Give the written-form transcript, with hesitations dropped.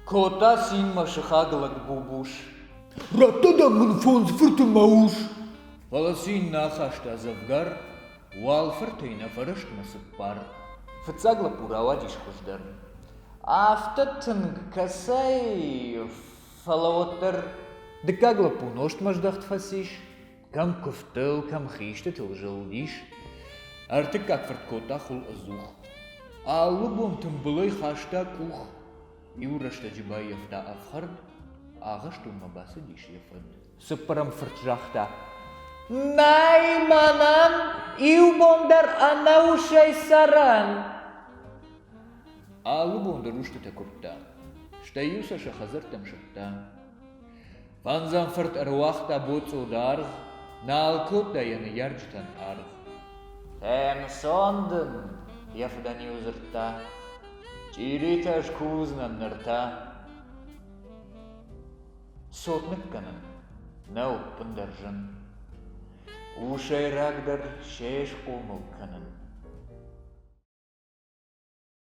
Кота синма шихаглак бубуш. Ратада мунфонс фуртумауш. Волосин нахашта завгар, уалфыртыйна фарышт насыппар. Фыцагла пуравадиш хуждар. Афтатынг касай фалавоттар. Дыкагла пуношт маждахт фасиш. Кам куфтыл, кам хиштет илжилдиш. Артык как фырткота хул азух. А лубон тымбылой хашта кух. Иурашта джибаевта афхард. Ага штурма басы диш ефрд. Сыппарам фыртжахта. Найманам иубондар анаушай саран. А лубондар уштата курта. Штаюса шахазартам шатта. Фанзан фырт арвахта боцудар. Налкот даяны ярджтан арг. Эм сондын, яфдани узырта. Чириташ кузнан нырта. Сотнык канын, нау пындаржын. Ушайрагдар шеш омыл канын.